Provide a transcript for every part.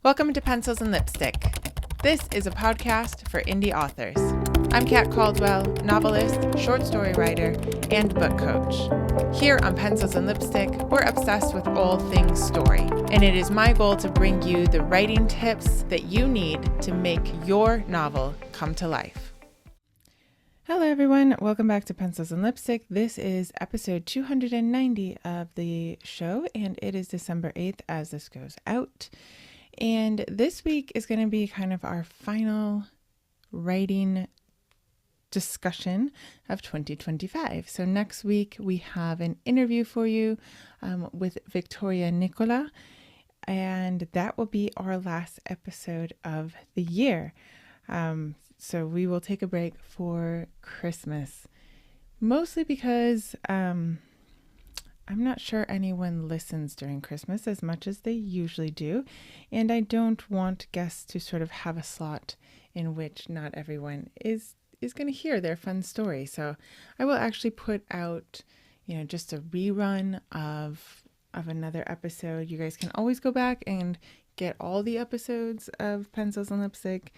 Welcome to Pencils and Lipstick. This is a podcast for indie authors. I'm Kat Caldwell, novelist, short story writer, and book coach. Here on Pencils and Lipstick, we're obsessed with all things story, and it is my goal to bring you the writing tips that you need to make your novel come to life. Hello everyone, welcome back to Pencils and Lipstick. This is episode 290 of the show, and it is December 8th as this goes out. And this week is going to be kind of our final writing discussion of 2025. So next week we have an interview for you with Victoria Nicola, and that will be our last episode of the year. So we will take a break for Christmas, mostly because I'm not sure anyone listens during Christmas as much as they usually do, and I don't want guests to sort of have a slot in which not everyone is going to hear their fun story. So I will actually put out, just a rerun of another episode. You guys can always go back and get all the episodes of Pencils and Lipstick.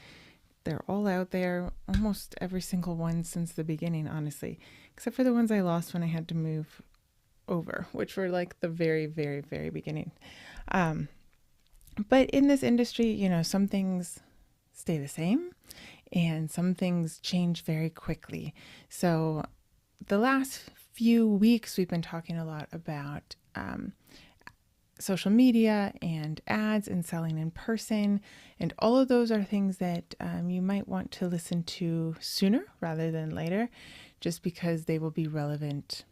They're all out there, almost every single one since the beginning, honestly, except for the ones I lost when I had to move over, which were like the very, very, very beginning. But in this industry, some things stay the same and some things change very quickly. So the last few weeks, we've been talking a lot about social media and ads and selling in person. And all of those are things that you might want to listen to sooner rather than later, just because they will be relevant,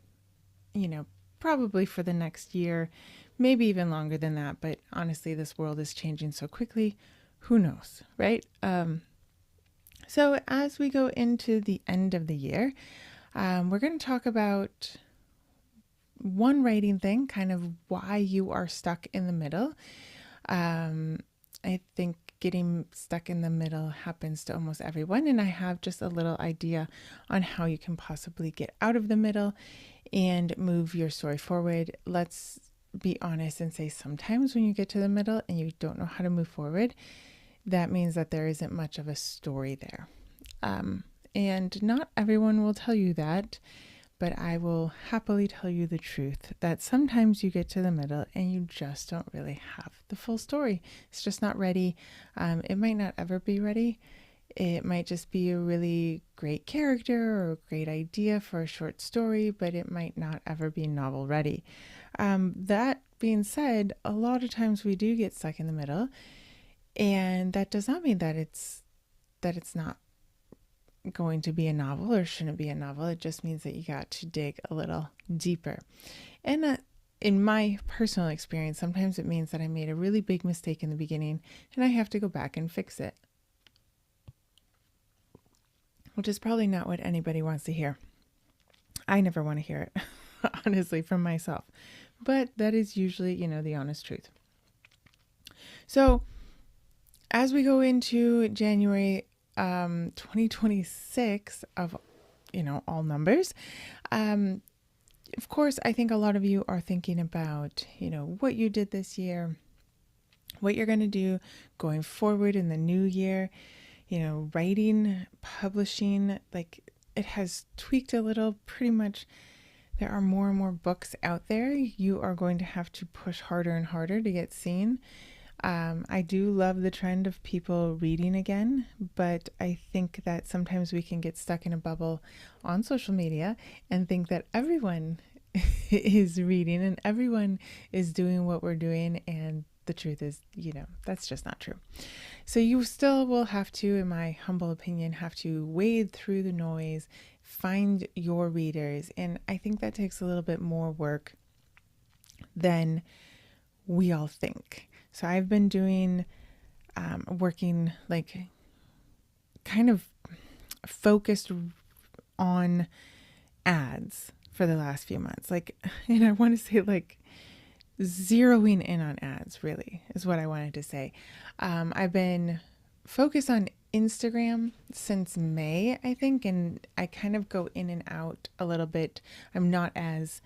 probably for the next year, maybe even longer than that. But honestly, this world is changing so quickly. Who knows, right? So as we go into the end of the year, we're going to talk about one writing thing, kind of why you are stuck in the middle. I think getting stuck in the middle happens to almost everyone, and I have just a little idea on how you can possibly get out of the middle and move your story forward. Let's be honest and say sometimes when you get to the middle and you don't know how to move forward, that means that there isn't much of a story there. And not everyone will tell you that, but I will happily tell you the truth that sometimes you get to the middle and you just don't really have the full story. It's just not ready. It might not ever be ready. It might just be a really great character or a great idea for a short story, but it might not ever be novel ready. That being said, a lot of times we do get stuck in the middle, and that does not mean that it's not going to be a novel or shouldn't be a novel. It just means that you got to dig a little deeper. And in my personal experience, sometimes it means that I made a really big mistake in the beginning and I have to go back and fix it, which is probably not what anybody wants to hear. I never want to hear it, honestly, from myself. But that is usually, the honest truth. So as we go into January 2026 of, all numbers, of course, I think a lot of you are thinking about, what you did this year, what you're going to do going forward in the new year. Writing, publishing, like it has tweaked a little. Pretty much there are more and more books out there. You are going to have to push harder and harder to get seen. I do love the trend of people reading again, but I think that sometimes we can get stuck in a bubble on social media and think that everyone is reading and everyone is doing what we're doing, and the truth is, that's just not true. So you still will have to, in my humble opinion, have to wade through the noise, find your readers. And I think that takes a little bit more work than we all think. So I've been doing, working like kind of focused on ads for the last few months. And I want to say zeroing in on ads really is what I wanted to say. I've been focused on Instagram since May, I think, and I kind of go in and out a little bit. I'm not as,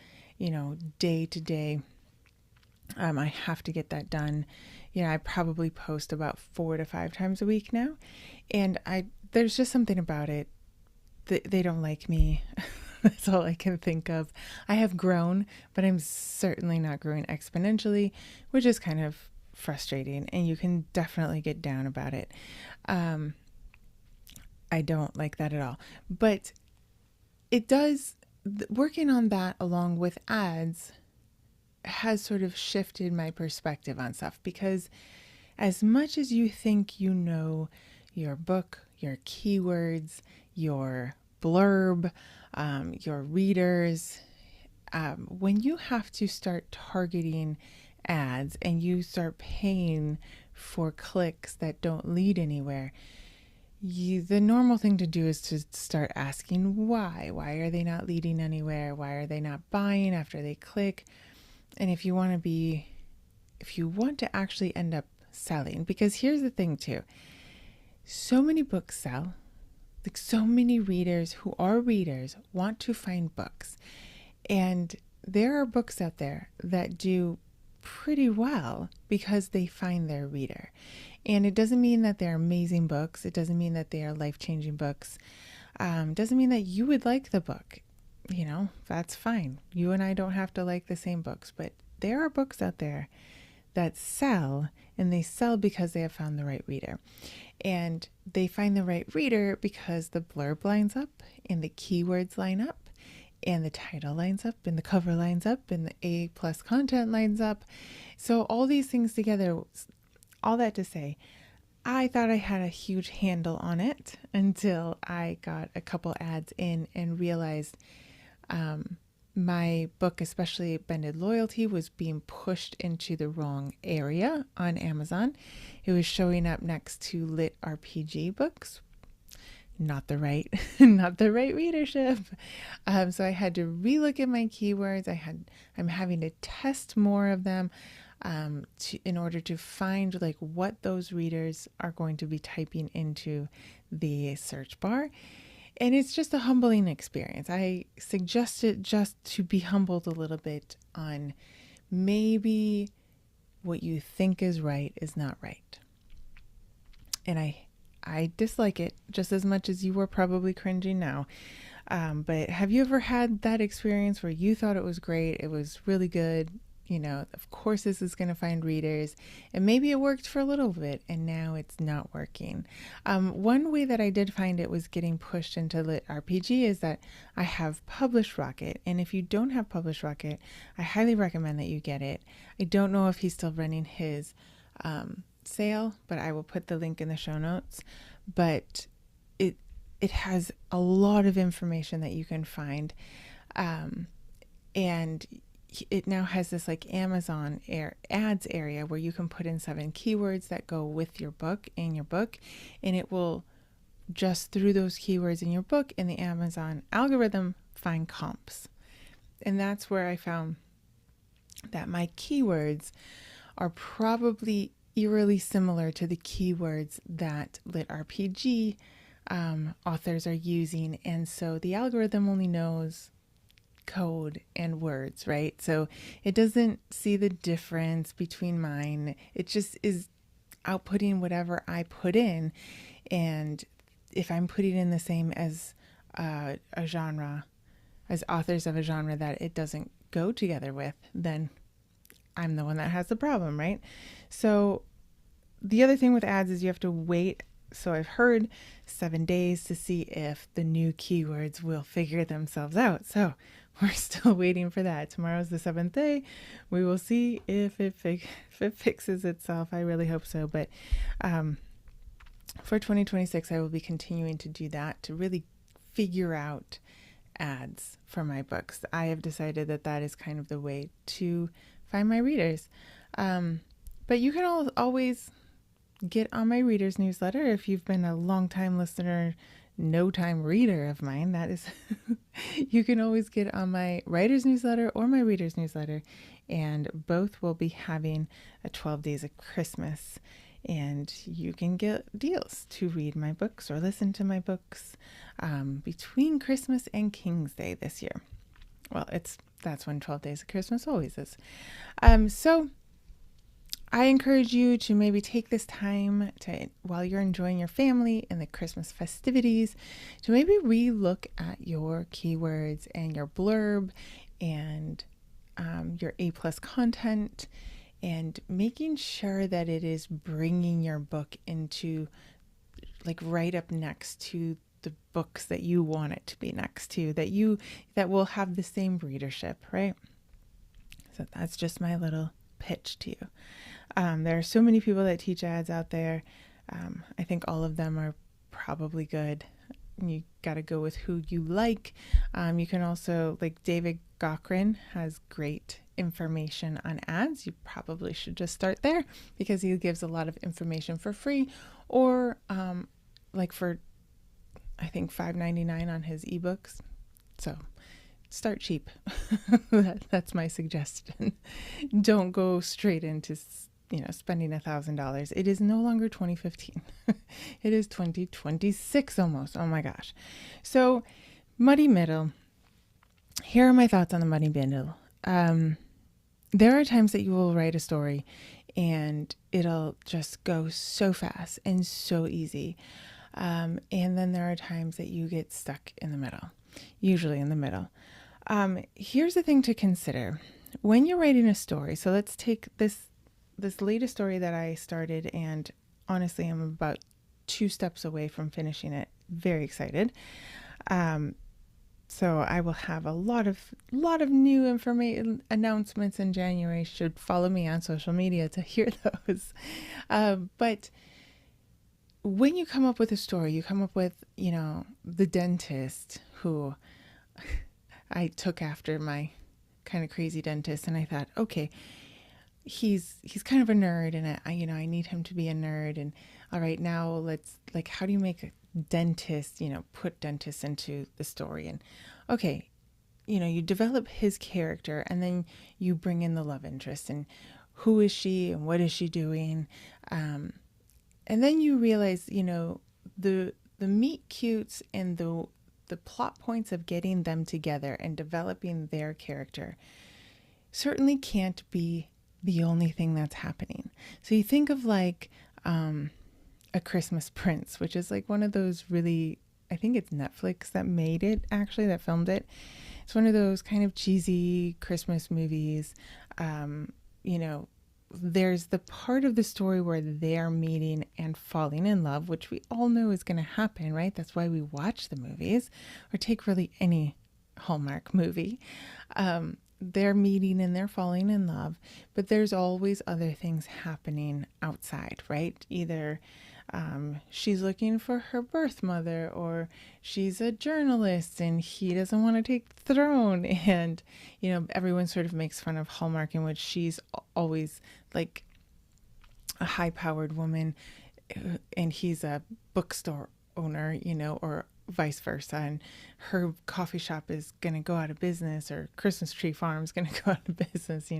day to day I have to get that done, I probably post about 4 to 5 times a week now. And there's just something about it. They don't like me. That's all I can think of. I have grown, but I'm certainly not growing exponentially, which is kind of frustrating. And you can definitely get down about it. I don't like that at all. But it does, working on that along with ads has sort of shifted my perspective on stuff, because as much as you think you know your book, your keywords, your blurb, your readers, when you have to start targeting ads and you start paying for clicks that don't lead anywhere, the normal thing to do is to start asking why. Why are they not leading anywhere? Why are they not buying after they click? And if you want to actually end up selling, because here's the thing too, so many books sell, like so many readers who are readers want to find books, and there are books out there that do pretty well because they find their reader. And it doesn't mean that they're amazing books. It doesn't mean that they are life-changing books. Doesn't mean that you would like the book. That's fine. You and I don't have to like the same books, but there are books out there that sell, and they sell because they have found the right reader. And they find the right reader because the blurb lines up, and the keywords line up, and the title lines up, and the cover lines up, and the A+ content lines up. So all these things together, all that to say, I thought I had a huge handle on it until I got a couple ads in and realized my book, especially Bended Loyalty, was being pushed into the wrong area on Amazon. It was showing up next to Lit RPG books. Not the right readership. So I had to relook at my keywords. I'm having to test more of them in order to find like what those readers are going to be typing into the search bar. And it's just a humbling experience. I suggest it just to be humbled a little bit on maybe what you think is right is not right. And I dislike it just as much as you are probably cringing now. But have you ever had that experience where you thought it was great? It was really good. Of course this is going to find readers, and maybe it worked for a little bit and now it's not working. One way that I did find it was getting pushed into Lit RPG is that I have Publish Rocket. And if you don't have Publish Rocket, I highly recommend that you get it. I don't know if he's still running his sale, but I will put the link in the show notes. But it has a lot of information that you can find. And it now has this like Amazon ads area where you can put in 7 keywords that go with your book and it will just through those keywords in your book in the Amazon algorithm find comps. And that's where I found that my keywords are probably eerily similar to the keywords that Lit RPG authors are using. And so the algorithm only knows code and words, right? So it doesn't see the difference between mine. It just is outputting whatever I put in. And if I'm putting in the same as a genre, as authors of a genre that it doesn't go together with, then I'm the one that has the problem, right? So the other thing with ads is you have to wait. So I've heard 7 days to see if the new keywords will figure themselves out. So we're still waiting for that. Tomorrow's the 7th day. We will see if it fixes itself. I really hope so. But for 2026, I will be continuing to do that to really figure out ads for my books. I have decided that is kind of the way to find my readers. But you can always get on my readers newsletter if you've been a long-time listener, no-time reader of mine. That is, you can always get on my writer's newsletter or my reader's newsletter, and both will be having a 12 days of Christmas, and you can get deals to read my books or listen to my books between Christmas and King's Day this year. Well, that's when 12 days of Christmas always is. So I encourage you to maybe take this time to, while you're enjoying your family and the Christmas festivities, to maybe re-look at your keywords and your blurb and your A+ content, and making sure that it is bringing your book into, like, right up next to the books that you want it to be next to, that will have the same readership, right? So that's just my little pitch to you. There are so many people that teach ads out there. I think all of them are probably good. You got to go with who you like. You can also, like, David Cochran has great information on ads. You probably should just start there because he gives a lot of information for free, or like for, I think, $5.99 on his ebooks. So start cheap. That's my suggestion. Don't go straight into spending $1,000. It is no longer 2015. It is 2026 almost. Oh my gosh. So muddy middle. Here are my thoughts on the muddy middle. There are times that you will write a story and it'll just go so fast and so easy. And then there are times that you get stuck in the middle, usually in the middle. Here's the thing to consider when you're writing a story. So let's take this latest story that I started, and honestly, I'm about 2 steps away from finishing it. Very excited. So I will have a lot of new information announcements in January. Should follow me on social media to hear those. But when you come up with a story, you come up with, the dentist who I took after my kind of crazy dentist, and I thought, okay, he's kind of a nerd, and I need him to be a nerd. And all right, now let's, like, how do you make a dentist, put dentists into the story? And okay, you develop his character, and then you bring in the love interest, and who is she and what is she doing? And then you realize, the meet cutes and the plot points of getting them together and developing their character certainly can't be the only thing that's happening. So you think of, like, A Christmas Prince, which is like one of those really, I think it's Netflix that made it, actually, that filmed it. It's one of those kind of cheesy Christmas movies. There's the part of the story where they're meeting and falling in love, which we all know is going to happen, right? That's why we watch the movies, or take really any Hallmark movie. They're meeting and they're falling in love, but there's always other things happening outside, right? Either she's looking for her birth mother, or she's a journalist and he doesn't want to take the throne. And, everyone sort of makes fun of Hallmark, in which she's always like a high-powered woman and he's a bookstore owner, or vice versa, and her coffee shop is going to go out of business, or Christmas Tree Farm is going to go out of business,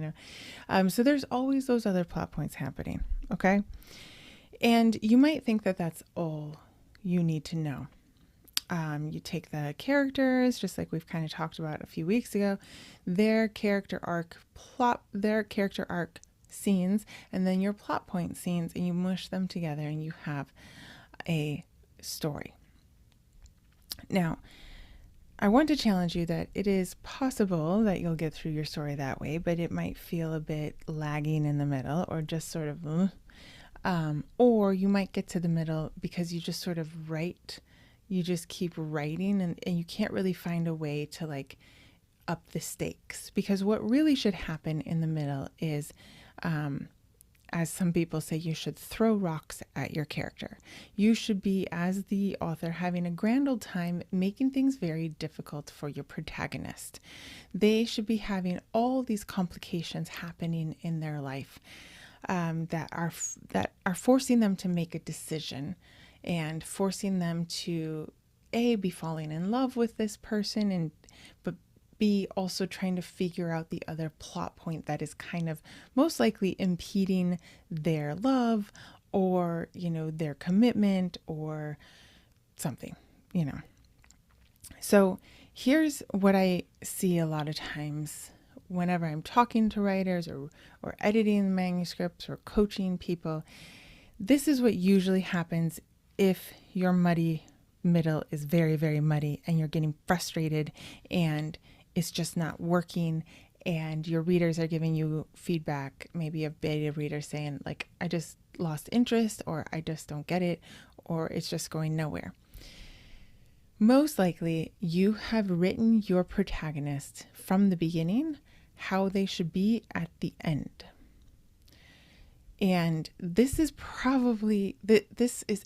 So there's always those other plot points happening, okay? And you might think that that's all you need to know. You take the characters, just like we've kind of talked about a few weeks ago, their character arc scenes, and then your plot point scenes, and you mush them together and you have a story. Now, I want to challenge you that it is possible that you'll get through your story that way, but it might feel a bit lagging in the middle, or just sort of, or you might get to the middle because you just sort of you just keep writing, and you can't really find a way to, like, up the stakes. Because what really should happen in the middle is, as some people say, you should throw rocks at your character. You should be, as the author, having a grand old time making things very difficult for your protagonist. They should be having all these complications happening in their life that are forcing them to make a decision, and forcing them to be falling in love with this person, but B, also trying to figure out the other plot point that is kind of most likely impeding their love, or, their commitment, or something, So here's what I see a lot of times whenever I'm talking to writers or editing manuscripts or coaching people, this is what usually happens if your muddy middle is very, very muddy and you're getting frustrated and it's just not working, and your readers are giving you feedback, maybe a beta reader saying like, I just lost interest, or I just don't get it, or it's just going nowhere. Most likely you have written your protagonist from the beginning how they should be at the end. And this is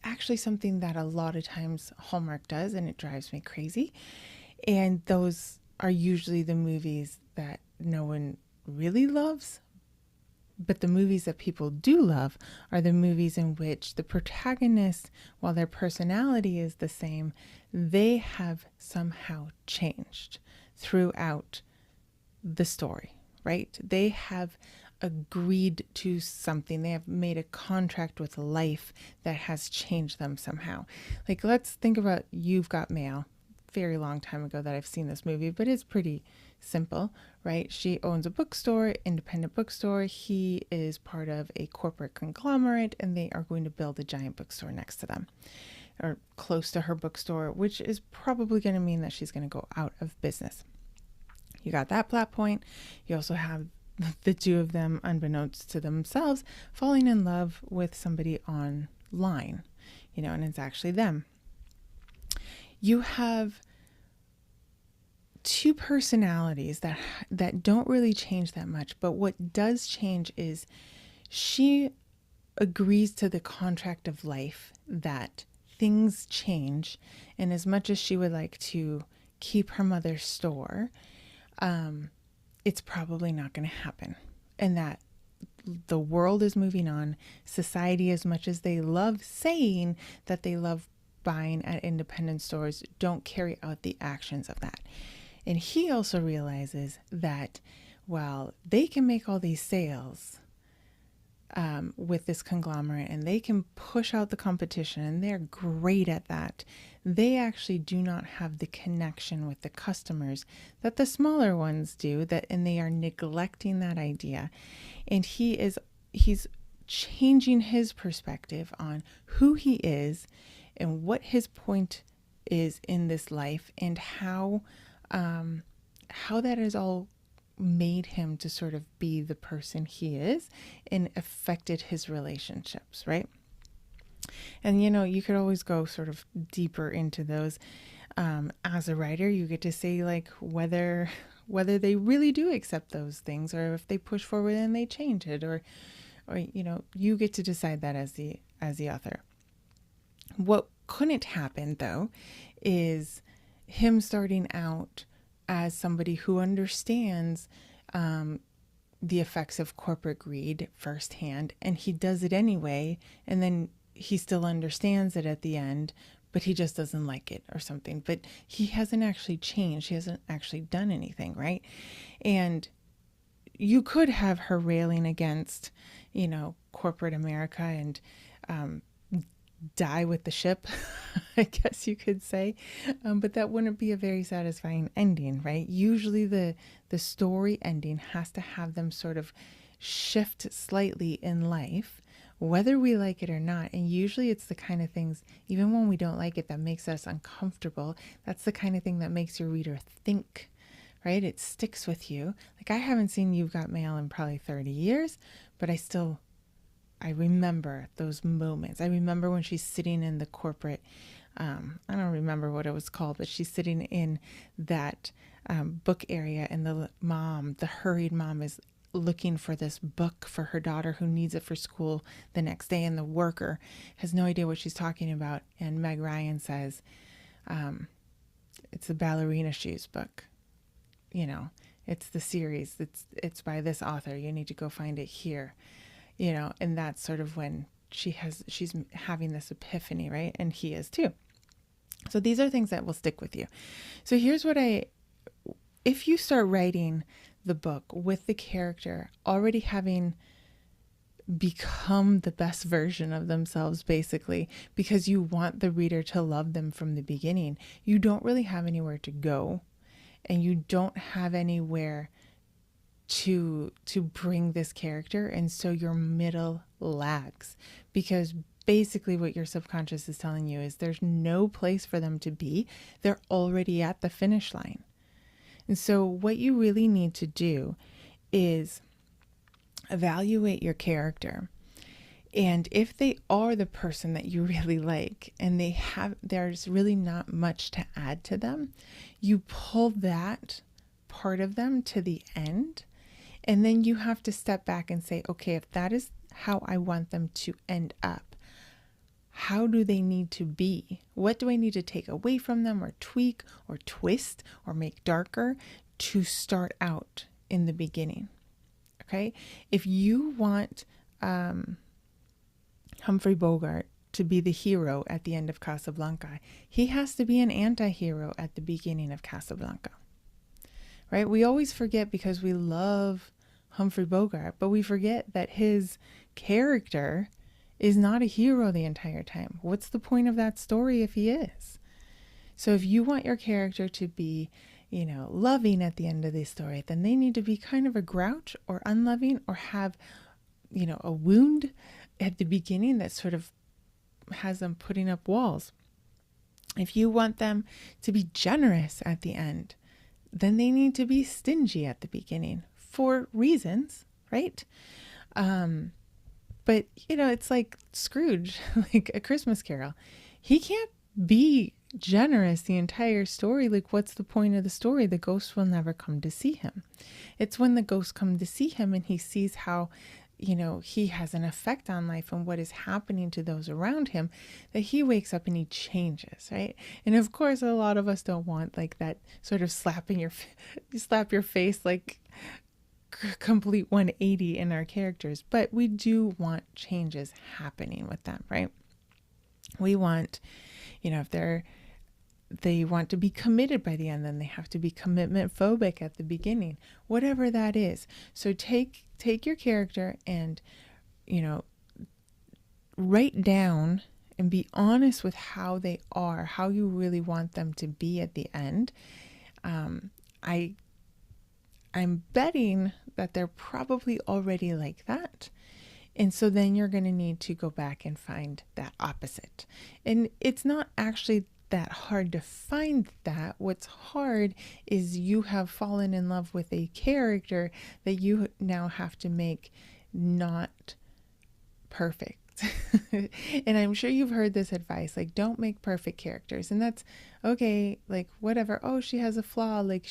actually something that a lot of times Hallmark does, and it drives me crazy. And those are usually the movies that no one really loves. But the movies that people do love are the movies in which the protagonist, while their personality is the same, they have somehow changed throughout the story, right? They have agreed to something. They have made a contract with life that has changed them somehow. Like, let's think about You've Got Mail. Very long time ago that I've seen this movie, but it's pretty simple, right? She owns a bookstore, independent bookstore. He is part of a corporate conglomerate, and they are going to build a giant bookstore next to them, or close to her bookstore, which is probably going to mean that she's going to go out of business. You got that plot point. You also have the two of them, unbeknownst to themselves, falling in love with somebody online, and it's actually them. You have two personalities that don't really change that much, but what does change is she agrees to the contract of life that things change, and as much as she would like to keep her mother's store, it's probably not going to happen, and that the world is moving on. Society, as much as they love saying that they love buying at independent stores, don't carry out the actions of that. And he also realizes that while they can make all these sales with this conglomerate, and they can push out the competition, and they're great at that, they actually do not have the connection with the customers that the smaller ones do, and they are neglecting that idea. And he's changing his perspective on who he is and what his point is in this life, and how that has all made him to sort of be the person he is and affected his relationships, right? And you could always go sort of deeper into those. As a writer, you get to say like whether they really do accept those things, or if they push forward and they change it, or you get to decide that as the author. What couldn't happen, though, is him starting out as somebody who understands the effects of corporate greed firsthand, and he does it anyway, and then he still understands it at the end, but he just doesn't like it or something. But he hasn't actually changed. He hasn't actually done anything, right? And you could have her railing against, corporate America and die with the ship, I guess you could say. But that wouldn't be a very satisfying ending, right? Usually the story ending has to have them sort of shift slightly in life, whether we like it or not. And usually it's the kind of things, even when we don't like it, that makes us uncomfortable. That's the kind of thing that makes your reader think, right? It sticks with you. Like, I haven't seen You've Got Mail in probably 30 years, but I remember those moments. I remember when she's sitting in the corporate, I don't remember what it was called, but she's sitting in that book area, and the hurried mom is looking for this book for her daughter who needs it for school the next day, and the worker has no idea what she's talking about. And Meg Ryan says, it's the ballerina shoes book. It's the series. It's by this author. You need to go find it here. And that's sort of when she's having this epiphany, right? And he is too. So these are things that will stick with you. So here's what if you start writing the book with the character already having become the best version of themselves, basically, because you want the reader to love them from the beginning, you don't really have anywhere to go, and you don't have anywhere to bring this character, and so your middle lags, because basically what your subconscious is telling you is there's no place for them to be. They're already at the finish line. And so what you really need to do is evaluate your character. And if they are the person that you really like and there's really not much to add to them, you pull that part of them to the end. And then you have to step back and say, okay, if that is how I want them to end up, how do they need to be? What do I need to take away from them, or tweak or twist or make darker to start out in the beginning? Okay. If you want Humphrey Bogart to be the hero at the end of Casablanca, he has to be an anti-hero at the beginning of Casablanca. Right? We always forget, because we love Humphrey Bogart, but we forget that his character is not a hero the entire time. What's the point of that story if he is? So if you want your character to be, loving at the end of the story, then they need to be kind of a grouch or unloving, or have, a wound at the beginning that sort of has them putting up walls. If you want them to be generous at the end, then they need to be stingy at the beginning for reasons, right? But, it's like Scrooge, like A Christmas Carol. He can't be generous the entire story. Like, what's the point of the story? The ghost will never come to see him. It's when the ghosts come to see him and he sees how, he has an effect on life and what is happening to those around him, that he wakes up and he changes, right? And of course, a lot of us don't want like that sort of slap your face, like complete 180 in our characters, but we do want changes happening with them, right? We want, if they want to be committed by the end, then they have to be commitment phobic at the beginning, whatever that is. So take your character and, write down and be honest with how they are, how you really want them to be at the end. I'm betting that they're probably already like that. And so then you're going to need to go back and find that opposite. And it's not actually that hard to find that. What's hard is you have fallen in love with a character that you now have to make not perfect. And I'm sure you've heard this advice, like, don't make perfect characters. And that's okay, like, whatever. Oh, she has a flaw, like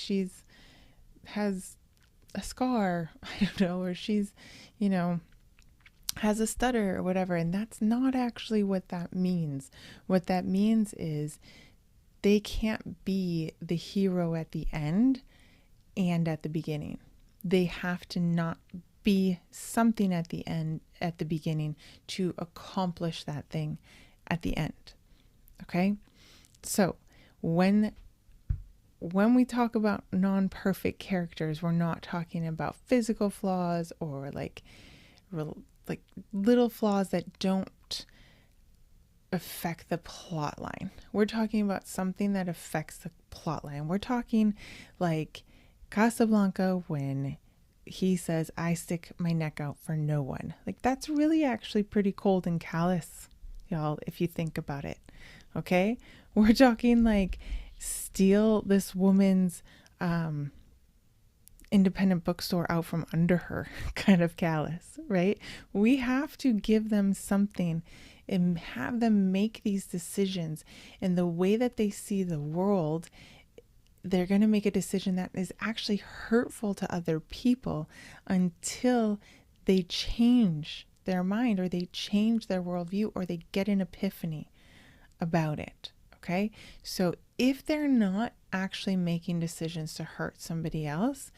has a scar, I don't know, or she's, has a stutter or whatever. And that's not actually what that means. What that means is they can't be the hero at the end and at the beginning. They have to not be something at the end, at the beginning, to accomplish that thing at the end. Okay? So when we talk about non-perfect characters, we're not talking about physical flaws or like little flaws that don't affect the plot line. We're talking about something that affects the plot line. We're talking like Casablanca, when he says, I stick my neck out for no one. Like, that's really actually pretty cold and callous, y'all, if you think about it. Okay? We're talking like steal this woman's independent bookstore out from under her kind of callous, right? We have to give them something and have them make these decisions. And the way that they see the world, they're going to make a decision that is actually hurtful to other people until they change their mind, or they change their worldview, or they get an epiphany about it. Okay? So if they're not actually making decisions to hurt somebody else,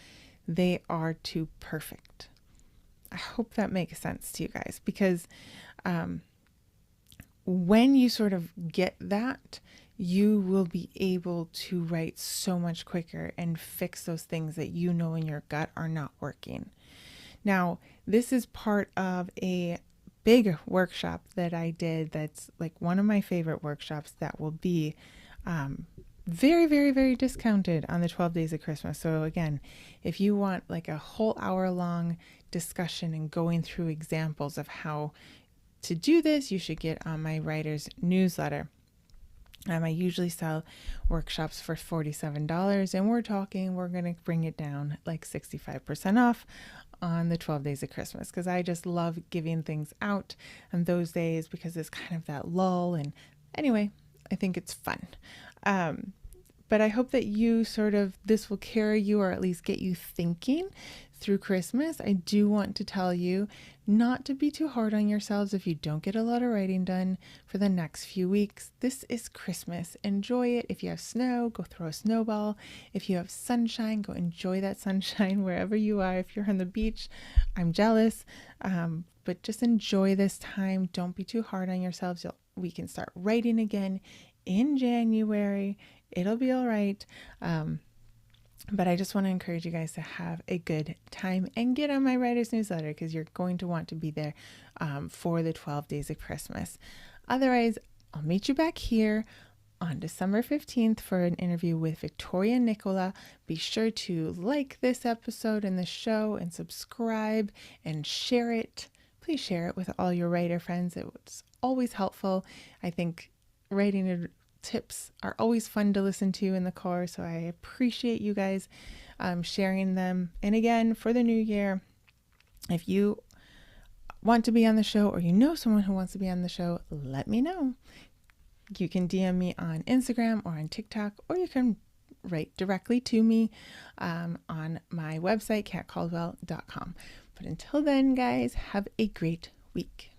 they are too perfect. I hope that makes sense to you guys, because when you sort of get that, you will be able to write so much quicker and fix those things that you know in your gut are not working. Now, this is part of a big workshop that I did that's like one of my favorite workshops that will be very, very, very discounted on the 12 days of Christmas. So again, if you want like a whole hour long discussion and going through examples of how to do this, you should get on my writer's newsletter. I usually sell workshops for $47, and we're going to bring it down like 65% off on the 12 days of Christmas, because I just love giving things out on those days because it's kind of that lull. And anyway, I think it's fun. But I hope that this will carry you, or at least get you thinking through Christmas. I do want to tell you not to be too hard on yourselves if you don't get a lot of writing done for the next few weeks. This is Christmas. Enjoy it. If you have snow, go throw a snowball. If you have sunshine, go enjoy that sunshine wherever you are. If you're on the beach, I'm jealous. But just enjoy this time. Don't be too hard on yourselves. We can start writing again in January. It'll be all right. But I just want to encourage you guys to have a good time and get on my writer's newsletter, because you're going to want to be there for the 12 days of Christmas. Otherwise, I'll meet you back here on December 15th for an interview with Victoria Nicola. Be sure to like this episode and the show and subscribe and share it. Please share it with all your writer friends. It's always helpful. I think writing tips are always fun to listen to in the car, so I appreciate you guys sharing them. And again, for the new year, if you want to be on the show, or you know someone who wants to be on the show, let me know. You can DM me on Instagram or on TikTok, or you can write directly to me on my website, katcaldwell.com. But until then, guys, have a great week.